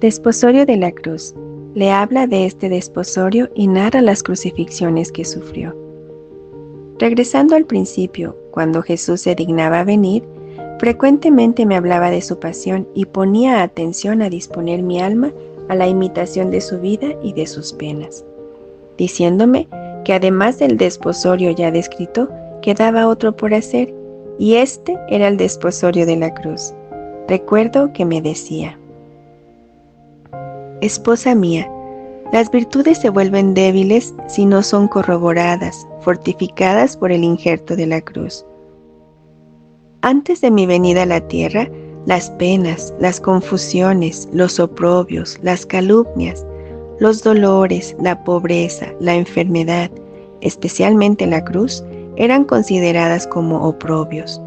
Desposorio de la cruz. Le habla de este desposorio y narra las crucifixiones que sufrió. Regresando al principio, cuando Jesús se dignaba venir, frecuentemente me hablaba de su pasión y ponía atención a disponer mi alma a la imitación de su vida y de sus penas, diciéndome que además del desposorio ya descrito, quedaba otro por hacer, y este era el desposorio de la cruz. Recuerdo que me decía: Esposa mía, las virtudes se vuelven débiles si no son corroboradas, fortificadas por el injerto de la cruz. Antes de mi venida a la tierra, las penas, las confusiones, los oprobios, las calumnias, los dolores, la pobreza, la enfermedad, especialmente la cruz, eran consideradas como oprobios.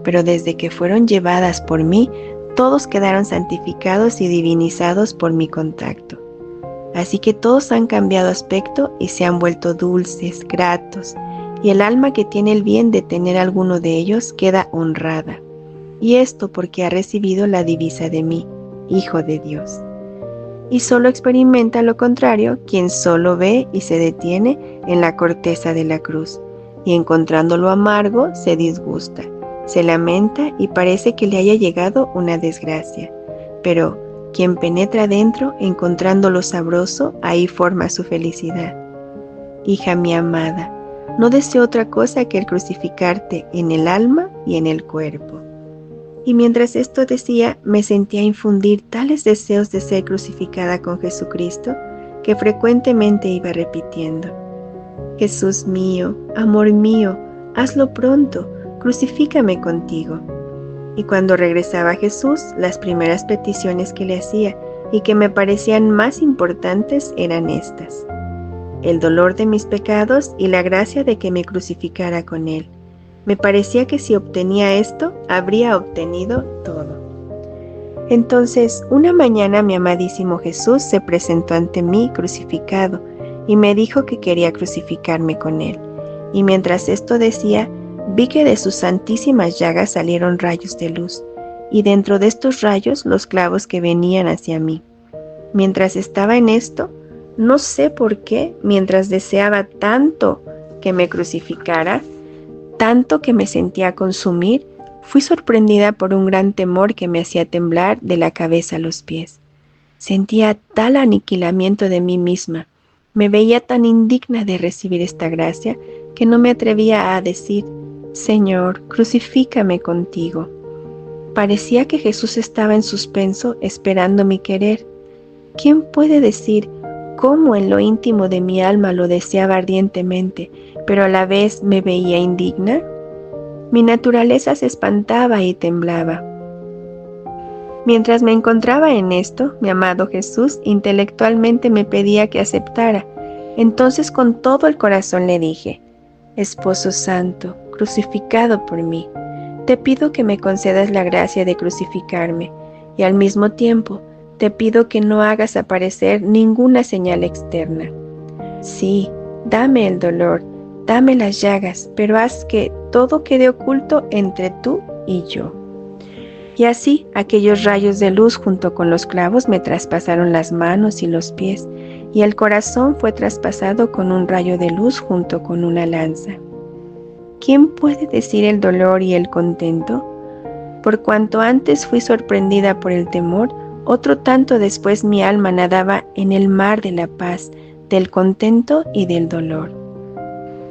Pero desde que fueron llevadas por mí, todos quedaron santificados y divinizados por mi contacto. Así que todos han cambiado aspecto y se han vuelto dulces, gratos, y el alma que tiene el bien de tener alguno de ellos queda honrada. Y esto porque ha recibido la divisa de mí, Hijo de Dios. Y solo experimenta lo contrario quien solo ve y se detiene en la corteza de la cruz, y encontrándolo amargo se disgusta, se lamenta y parece que le haya llegado una desgracia. Pero quien penetra dentro, encontrándolo sabroso, ahí forma su felicidad. Hija mi amada, no deseo otra cosa que el crucificarte en el alma y en el cuerpo. Y mientras esto decía, me sentía infundir tales deseos de ser crucificada con Jesucristo, que frecuentemente iba repitiendo: Jesús mío, amor mío, hazlo pronto, crucifícame contigo. Y cuando regresaba a Jesús, las primeras peticiones que le hacía y que me parecían más importantes eran estas: el dolor de mis pecados y la gracia de que me crucificara con él. Me parecía que si obtenía esto, habría obtenido todo. Entonces, una mañana mi amadísimo Jesús se presentó ante mí crucificado y me dijo que quería crucificarme con él. Y mientras esto decía, vi que de sus santísimas llagas salieron rayos de luz, y dentro de estos rayos los clavos que venían hacia mí. Mientras estaba en esto, no sé por qué, mientras deseaba tanto que me crucificara, tanto que me sentía consumir, fui sorprendida por un gran temor que me hacía temblar de la cabeza a los pies. Sentía tal aniquilamiento de mí misma, me veía tan indigna de recibir esta gracia, que no me atrevía a decir: Señor, crucifícame contigo. Parecía que Jesús estaba en suspenso esperando mi querer. ¿Quién puede decir cómo en lo íntimo de mi alma lo deseaba ardientemente, pero a la vez me veía indigna? Mi naturaleza se espantaba y temblaba. Mientras me encontraba en esto, mi amado Jesús intelectualmente me pedía que aceptara. Entonces con todo el corazón le dije: Esposo santo, crucificado por mí, te pido que me concedas la gracia de crucificarme, y al mismo tiempo te pido que no hagas aparecer ninguna señal externa. Sí, dame el dolor, dame las llagas, pero haz que todo quede oculto entre tú y yo. Y así aquellos rayos de luz junto con los clavos me traspasaron las manos y los pies, y el corazón fue traspasado con un rayo de luz junto con una lanza. ¿Quién puede decir el dolor y el contento? Por cuanto antes fui sorprendida por el temor, otro tanto después mi alma nadaba en el mar de la paz, del contento y del dolor.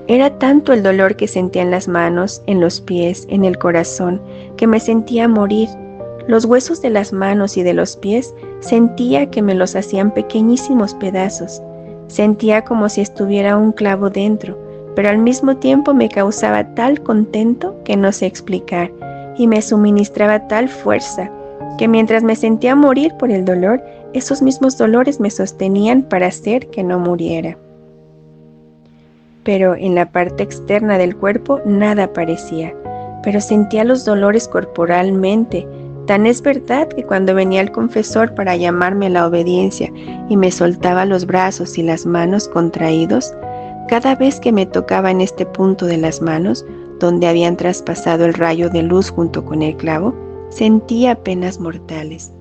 Era tanto el dolor que sentía en las manos, en los pies, en el corazón, que me sentía morir. Los huesos de las manos y de los pies sentía que me los hacían pequeñísimos pedazos. Sentía como si estuviera un clavo dentro, pero al mismo tiempo me causaba tal contento que no sé explicar, y me suministraba tal fuerza, que mientras me sentía morir por el dolor, esos mismos dolores me sostenían para hacer que no muriera. Pero en la parte externa del cuerpo nada parecía, pero sentía los dolores corporalmente. Tan es verdad que cuando venía el confesor para llamarme a la obediencia y me soltaba los brazos y las manos contraídos, cada vez que me tocaba en este punto de las manos, donde habían traspasado el rayo de luz junto con el clavo, sentía penas mortales.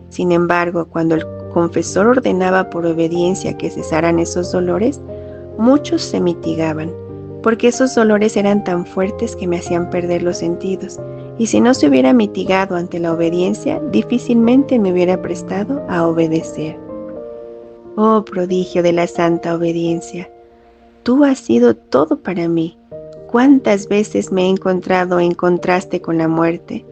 Sin embargo, cuando el confesor ordenaba por obediencia que cesaran esos dolores, muchos se mitigaban, porque esos dolores eran tan fuertes que me hacían perder los sentidos, y si no se hubiera mitigado ante la obediencia, difícilmente me hubiera prestado a obedecer. Oh prodigio de la santa obediencia, tú has sido todo para mí. ¿Cuántas veces me he encontrado en contraste con la muerte?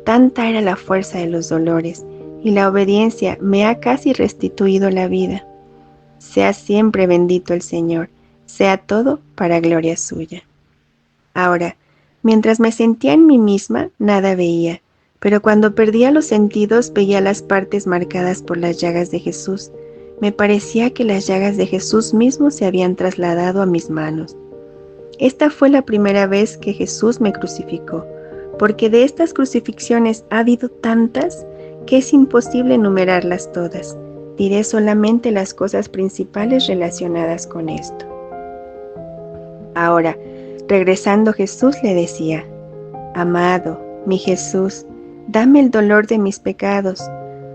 Tanta era la fuerza de los dolores, y la obediencia me ha casi restituido la vida. Sea siempre bendito el Señor, sea todo para gloria suya. Ahora, mientras me sentía en mí misma, nada veía, pero cuando perdía los sentidos veía las partes marcadas por las llagas de Jesús. Me parecía que las llagas de Jesús mismo se habían trasladado a mis manos. Esta fue la primera vez que Jesús me crucificó, porque de estas crucifixiones ha habido tantas que es imposible enumerarlas todas. Diré solamente las cosas principales relacionadas con esto. Ahora, regresando Jesús le decía: Amado, mi Jesús, dame el dolor de mis pecados.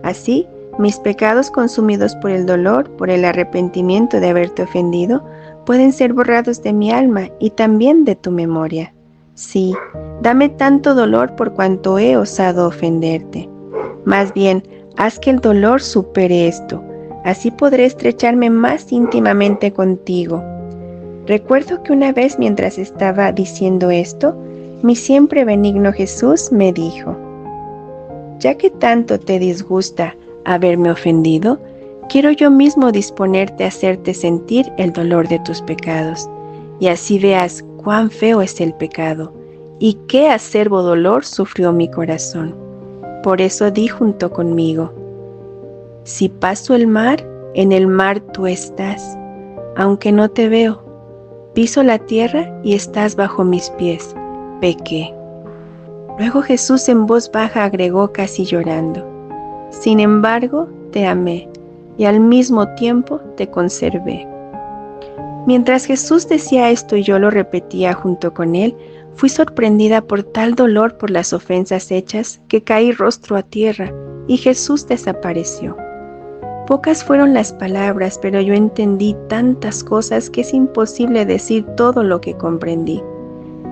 Así, mis pecados consumidos por el dolor, por el arrepentimiento de haberte ofendido, pueden ser borrados de mi alma y también de tu memoria. Sí, dame tanto dolor por cuanto he osado ofenderte. Más bien, haz que el dolor supere esto. Así podré estrecharme más íntimamente contigo. Recuerdo que una vez mientras estaba diciendo esto, mi siempre benigno Jesús me dijo: Ya que tanto te disgusta haberme ofendido, quiero yo mismo disponerte a hacerte sentir el dolor de tus pecados, y así veas cuán feo es el pecado, y qué acerbo dolor sufrió mi corazón. Por eso di junto conmigo: Si paso el mar, en el mar tú estás, aunque no te veo. Piso la tierra y estás bajo mis pies. Pequé. Luego Jesús en voz baja agregó casi llorando: Sin embargo, te amé y al mismo tiempo te conservé. Mientras Jesús decía esto y yo lo repetía junto con él, fui sorprendida por tal dolor por las ofensas hechas que caí rostro a tierra y Jesús desapareció. Pocas fueron las palabras, pero yo entendí tantas cosas que es imposible decir todo lo que comprendí.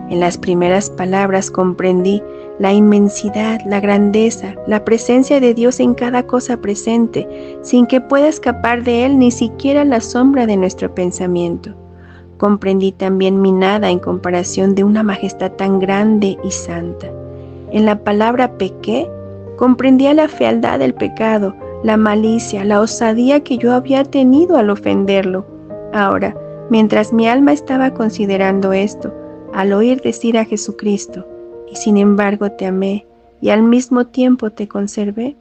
En las primeras palabras comprendí la inmensidad, la grandeza, la presencia de Dios en cada cosa presente, sin que pueda escapar de Él ni siquiera la sombra de nuestro pensamiento. Comprendí también mi nada en comparación de una majestad tan grande y santa. En la palabra pequé, comprendía la fealdad del pecado, la malicia, la osadía que yo había tenido al ofenderlo. Ahora, mientras mi alma estaba considerando esto, al oír decir a Jesucristo: Y sin embargo te amé, y al mismo tiempo te conservé,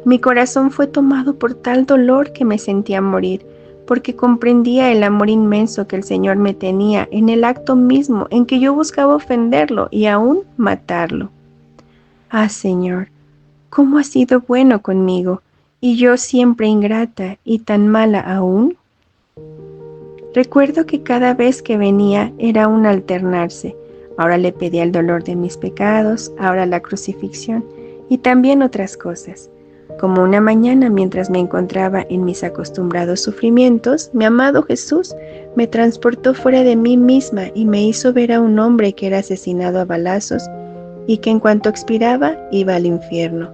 mi corazón fue tomado por tal dolor que me sentía morir, porque comprendía el amor inmenso que el Señor me tenía en el acto mismo en que yo buscaba ofenderlo y aún matarlo. Ah, Señor, ¿cómo has sido bueno conmigo? Y yo siempre ingrata y tan mala aún. Recuerdo que cada vez que venía era un alternarse. Ahora le pedía el dolor de mis pecados, ahora la crucifixión y también otras cosas. Como una mañana, mientras me encontraba en mis acostumbrados sufrimientos, mi amado Jesús me transportó fuera de mí misma y me hizo ver a un hombre que era asesinado a balazos y que en cuanto expiraba iba al infierno.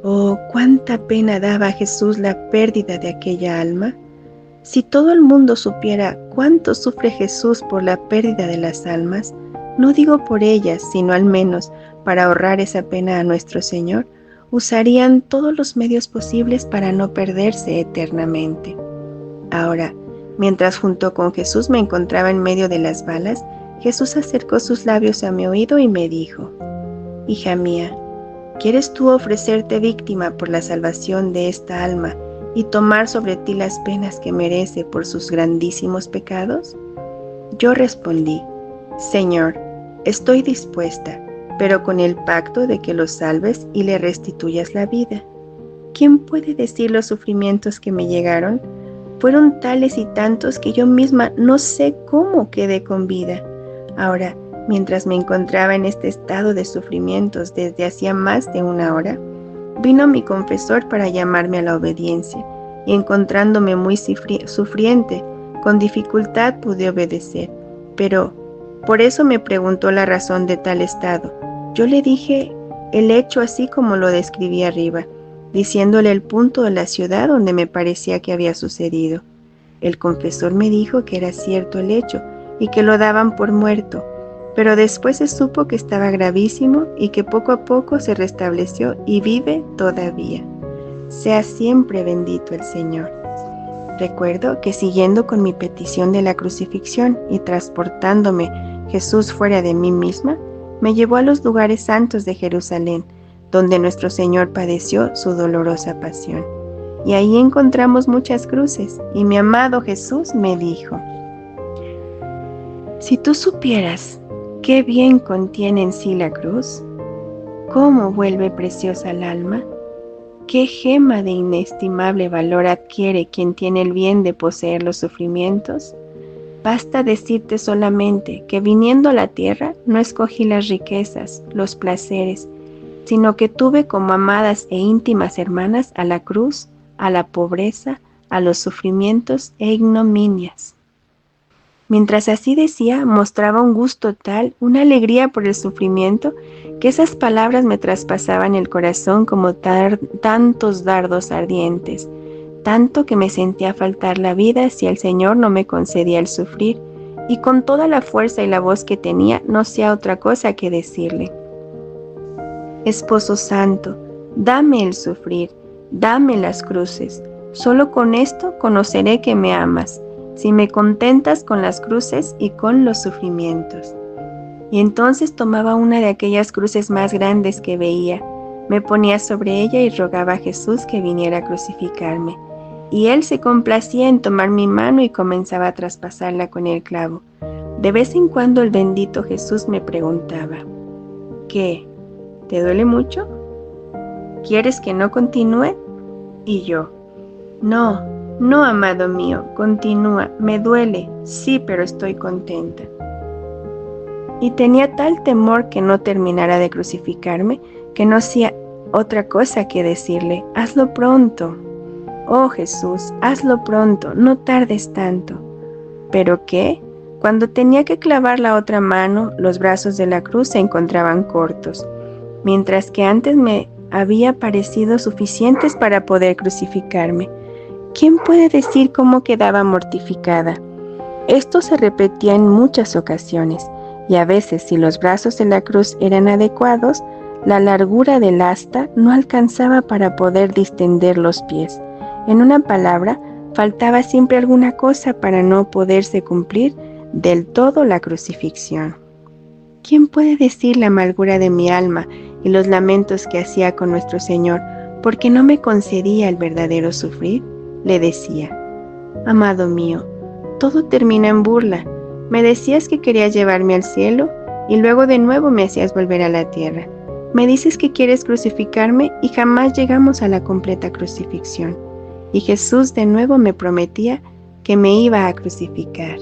Oh, cuánta pena daba a Jesús la pérdida de aquella alma. Si todo el mundo supiera cuánto sufre Jesús por la pérdida de las almas, no digo por ellas, sino al menos para ahorrar esa pena a nuestro Señor, usarían todos los medios posibles para no perderse eternamente. Ahora, mientras junto con Jesús me encontraba en medio de las balas, Jesús acercó sus labios a mi oído y me dijo: Hija mía, ¿quieres tú ofrecerte víctima por la salvación de esta alma y tomar sobre ti las penas que merece por sus grandísimos pecados? Yo respondí: Señor, estoy dispuesta, pero con el pacto de que lo salves y le restituyas la vida. ¿Quién puede decir los sufrimientos que me llegaron? Fueron tales y tantos que yo misma no sé cómo quedé con vida. Ahora, mientras me encontraba en este estado de sufrimientos desde hacía más de una hora, vino mi confesor para llamarme a la obediencia, y encontrándome muy sufriente, con dificultad pude obedecer. Pero por eso me preguntó la razón de tal estado. Yo le dije el hecho así como lo describí arriba, diciéndole el punto de la ciudad donde me parecía que había sucedido. El confesor me dijo que era cierto el hecho y que lo daban por muerto, pero después se supo que estaba gravísimo y que poco a poco se restableció y vive todavía. Sea siempre bendito el Señor. Recuerdo que siguiendo con mi petición de la crucifixión y transportándome Jesús fuera de mí misma, me llevó a los lugares santos de Jerusalén, donde nuestro Señor padeció su dolorosa pasión. Y ahí encontramos muchas cruces, y mi amado Jesús me dijo: si tú supieras qué bien contiene en sí la cruz, cómo vuelve preciosa al alma, qué gema de inestimable valor adquiere quien tiene el bien de poseer los sufrimientos, basta decirte solamente que viniendo a la tierra no escogí las riquezas, los placeres, sino que tuve como amadas e íntimas hermanas a la cruz, a la pobreza, a los sufrimientos e ignominias. Mientras así decía, mostraba un gusto tal, una alegría por el sufrimiento, que esas palabras me traspasaban el corazón como tantos dardos ardientes, tanto que me sentía faltar la vida si el Señor no me concedía el sufrir, y con toda la fuerza y la voz que tenía, no hacía otra cosa que decirle: Esposo santo, dame el sufrir, dame las cruces, solo con esto conoceré que me amas, si me contentas con las cruces y con los sufrimientos. Y entonces tomaba una de aquellas cruces más grandes que veía, me ponía sobre ella y rogaba a Jesús que viniera a crucificarme. Y él se complacía en tomar mi mano y comenzaba a traspasarla con el clavo. De vez en cuando el bendito Jesús me preguntaba: ¿qué? ¿Te duele mucho? ¿Quieres que no continúe? Y yo: no, no, amado mío, continúa, me duele, sí, pero estoy contenta. Y tenía tal temor que no terminara de crucificarme, que no hacía otra cosa que decirle: hazlo pronto. Oh Jesús, hazlo pronto, no tardes tanto. ¿Pero qué? Cuando tenía que clavar la otra mano, los brazos de la cruz se encontraban cortos, mientras que antes me había parecido suficientes para poder crucificarme. ¿Quién puede decir cómo quedaba mortificada? Esto se repetía en muchas ocasiones, y a veces, si los brazos de la cruz eran adecuados, la largura del asta no alcanzaba para poder distender los pies. En una palabra, faltaba siempre alguna cosa para no poderse cumplir del todo la crucifixión. ¿Quién puede decir la amargura de mi alma y los lamentos que hacía con nuestro Señor porque no me concedía el verdadero sufrir? Le decía: amado mío, todo termina en burla. Me decías que querías llevarme al cielo y luego de nuevo me hacías volver a la tierra. Me dices que quieres crucificarme y jamás llegamos a la completa crucifixión. Y Jesús de nuevo me prometía que me iba a crucificar.